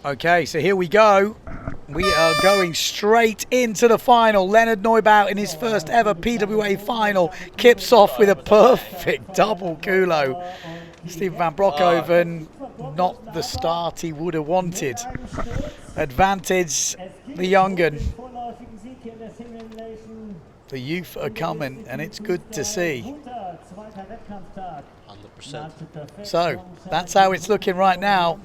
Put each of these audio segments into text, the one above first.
Okay, so here we go. We are going straight into the final. Leonard Noibauer in his first ever PWA final kips off with a perfect double culo. Steven van Broeckhoven, not the start he would have wanted. Advantage, the young'un. The youth are coming, and it's good to see. 100%. So that's how it's looking right now.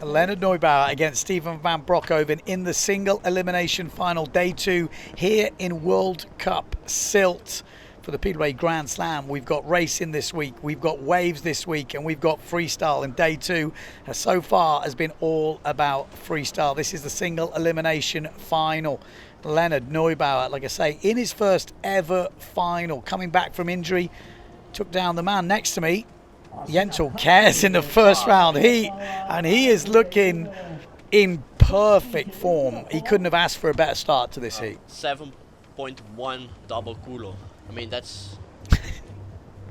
Leonard Noibauer against Steven van Broeckhoven in the single elimination final, day 2 here in World Cup Sylt for the PWA Grand Slam. We've got racing this week, we've got waves this week, and we've got freestyle. And day 2 so far has been all about freestyle. This is the single elimination final. Leonard Neubauer, like I say, in his first ever final, coming back from injury, took down the man next to me, Yentel Cares, in the first round. He is looking in perfect form. He couldn't have asked for a better start to this heat. 7.1 double culo. I mean, that's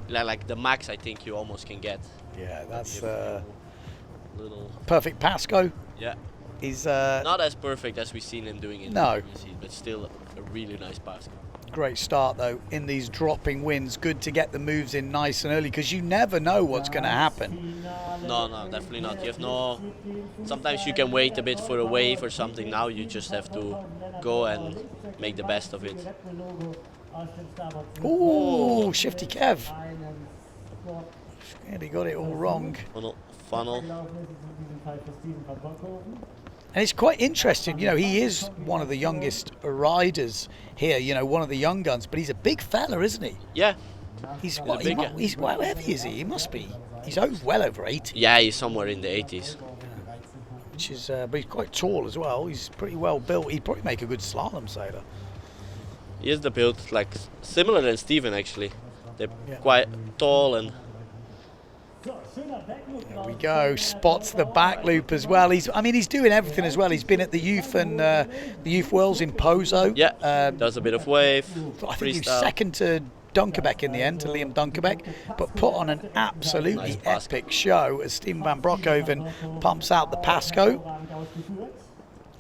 like the max I think you almost can get. Yeah, that's little perfect Pasco. Yeah. He's not as perfect as we've seen him doing in no, the season, but still a really nice Pasco. Great start though in these dropping winds. Good to get the moves in nice and early, because you never know what's going to happen. No, definitely not. You have no. Sometimes you can wait a bit for a wave or something. Now you just have to go and make the best of it. Ooh, shifty Kev. And he got it all wrong. Funnel. And it's quite interesting, you know, he is one of the youngest riders here, you know, one of the young guns, but he's a big fella, isn't he? Yeah. He's what, he's well, heavy is he? He must be. He's well over 80. Yeah, he's somewhere in the 80s. Which is, but he's quite tall as well. He's pretty well built. He'd probably make a good slalom sailor. He is the build, like similar than Steven actually. They're quite tall and. There we go. Spots the back loop as well. He's doing everything as well. He's been at the youth and the youth worlds in Pozo. Yeah. Does a bit of wave. I think he was second to Dunkerbeck in the end, to Liam Dunkerbeck, but put on an absolutely epic show as Steven van Broeckhoven pumps out the Pasco.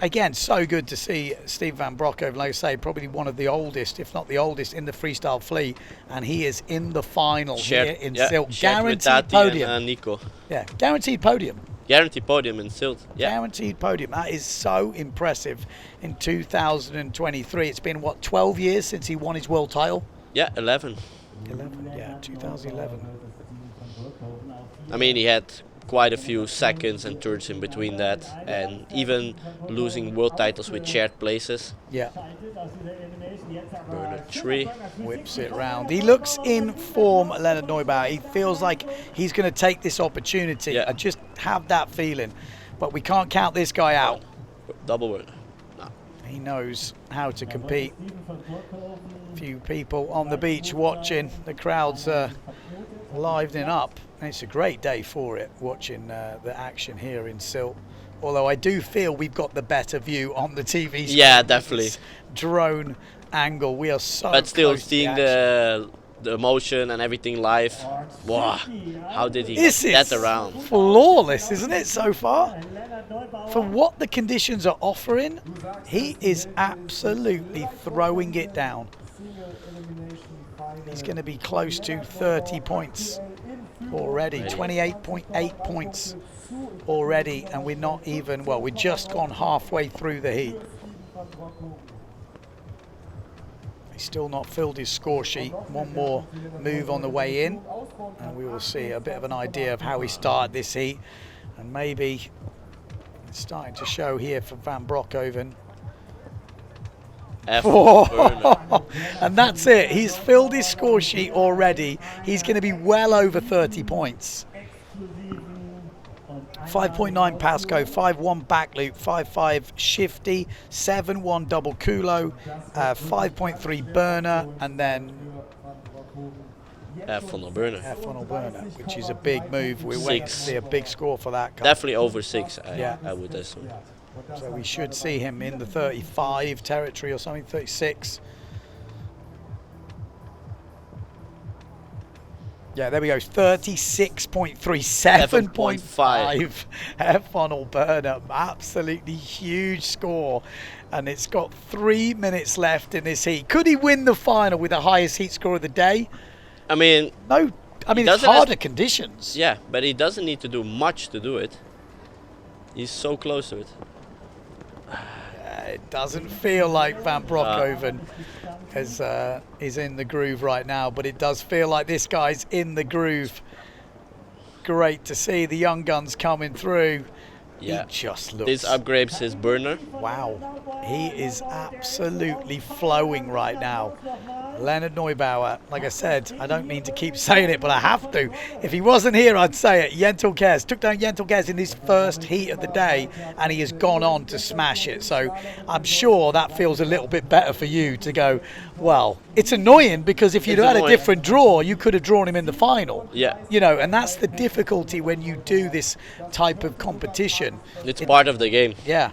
Again, so good to see Steven van Broeckhoven, like I say, probably one of the oldest, if not the oldest, in the freestyle fleet, and he is in the final here in Sylt. Guaranteed podium. And Nico. Yeah, guaranteed podium. Guaranteed podium in Sylt. Yeah. Guaranteed podium. That is so impressive in 2023. It's been, what, 12 years since he won his world title? Yeah, 11. 11, yeah, 2011. I mean, he had quite a few seconds and thirds in between that, and even losing world titles with shared places. Yeah. Burner 3. Whips it round. He looks in form, Leonard Neubauer. He feels like he's going to take this opportunity. Yeah. I just have that feeling. But we can't count this guy out. Double word. No. He knows how to compete. A few people on the beach watching. The crowd's livening up. And it's a great day for it, watching the action here in Sylt. Although I do feel we've got the better view on the TV screen. Yeah, definitely. Drone angle. We are so But still, close seeing to the emotion and everything live. Wow, how did he this get that around? Flawless, isn't it, so far? For what the conditions are offering, he is absolutely throwing it down. He's going to be close to 30 points already, 28.8 points already, and we're not even, well, we're just gone halfway through the heat. He's still not filled his score sheet. One more move on the way in, and we will see a bit of an idea of how he started this heat, and maybe it's starting to show here for Van Broeckhoven. And that's it. He's filled his score sheet already. He's going to be well over 30 points. 5.9 Pasco, 5.1 back loop, 5.5 shifty, 7.1 double culo, 5.3 burner, and then funnel burner. Funnel burner, which is a big move. We're waiting to see a big score for that. Definitely over 6, I would assume. So we should see him in the 35 territory or something, 36. Yeah, there we go. 36.37.5 F-funnel burner. Absolutely huge score. And it's got 3 minutes left in this heat. Could he win the final with the highest heat score of the day? I mean, no. I mean, it's harder conditions. Yeah, but he doesn't need to do much to do it. He's so close to it. It doesn't feel like Van Broeckhoven is in the groove right now, but it does feel like this guy's in the groove. Great to see the young guns coming through. Yeah, he just looks... This upgrades his burner. Wow, he is absolutely flowing right now. Leonard Noibauer, like I said, I don't mean to keep saying it, but I have to. If he wasn't here, I'd say it. Jentel Kes took down Jentel Kes in his first heat of the day, and he has gone on to smash it. So I'm sure that feels a little bit better for you to go, well, it's annoying because if you'd had a different draw, you could have drawn him in the final. Yeah. You know, and that's the difficulty when you do this type of competition. It's part of the game. Yeah.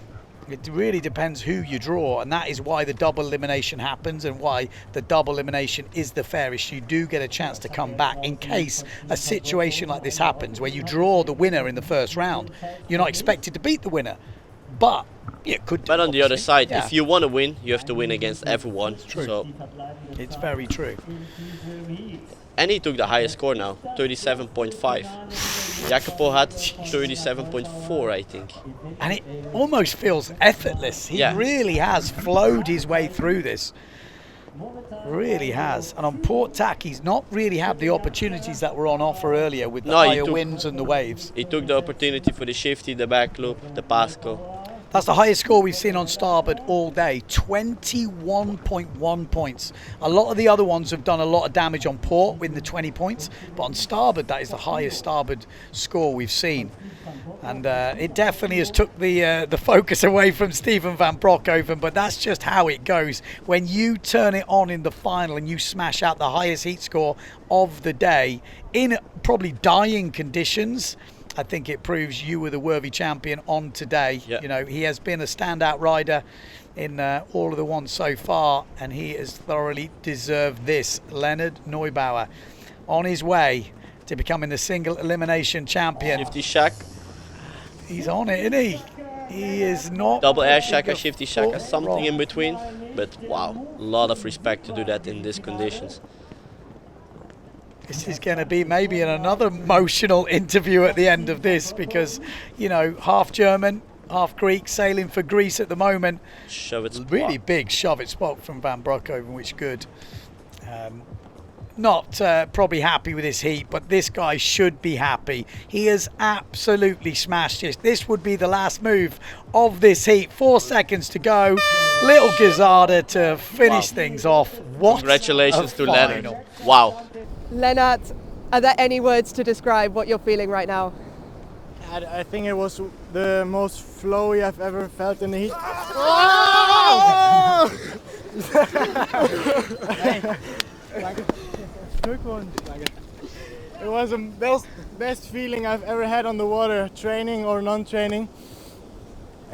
It really depends who you draw, and that is why the double elimination happens and why the double elimination is the fairest. You do get a chance to come back in case a situation like this happens where you draw the winner in the first round. You're not expected to beat the winner, but you could do. But on the other side, yeah. If you want to win, you have to win against everyone. It's true. So it's very true. And he took the highest score now, 37.5. Jacopo had 37.4, I think. And it almost feels effortless. He really has flowed his way through this. Really has. And on port tack, he's not really had the opportunities that were on offer earlier with the higher winds and the waves. He took the opportunity for the shifty, the back loop, the Pasco. That's the highest score we've seen on starboard all day, 21.1 points. A lot of the other ones have done a lot of damage on port with the 20 points, but on starboard, that is the highest starboard score we've seen. And it definitely has took the focus away from Steven van Broeckhoven, but that's just how it goes. When you turn it on in the final and you smash out the highest heat score of the day in probably dying conditions, I think it proves you were the worthy champion on today. Yeah. You know, he has been a standout rider in all of the ones so far, and he has thoroughly deserved this. Leonard Noibauer on his way to becoming the single elimination champion. Shifty shack. He's on it, isn't he? He is not... Double air shaka, shifty shaka, something in between. But wow, a lot of respect to do that in these conditions. This is going to be maybe another emotional interview at the end of this because, you know, half German, half Greek, sailing for Greece at the moment. Shove it spot. Really big shove it spot from Van Broeckhoven, which is good. Not probably happy with his heat, but this guy should be happy. He has absolutely smashed this. This would be the last move of this heat. 4 seconds to go. Little Gazada to finish things off. What Congratulations to final. Leonard. Wow. Lennart, are there any words to describe what you're feeling right now? I think it was the most flowy I've ever felt in the heat. It was the best feeling I've ever had on the water, training or non-training.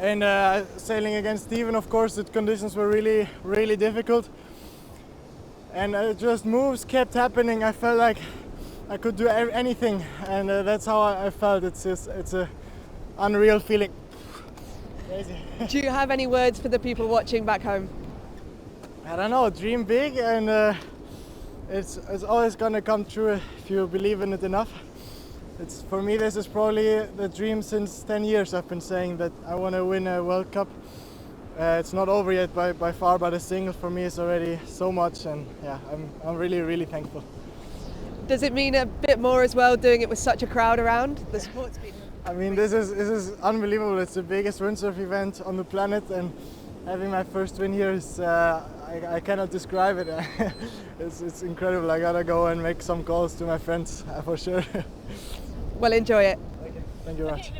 And sailing against Steven, of course, the conditions were really, really difficult. And just moves kept happening. I felt like I could do anything, and that's how I felt. It's a unreal feeling. Crazy. Do you have any words for the people watching back home? I don't know. Dream big, and it's always gonna come true if you believe in it enough. For me, this is probably the dream since 10 years. I've been saying that I want to win a World Cup. It's not over yet by far, but a single for me is already so much, and yeah, I'm really, really thankful. Does it mean a bit more as well, doing it with such a crowd around? The sport's been... I mean, this is unbelievable. It's the biggest windsurf event on the planet, and having my first win here is I cannot describe it. It's incredible. I gotta go and make some calls to my friends for sure. Well, enjoy it. Thank you very much.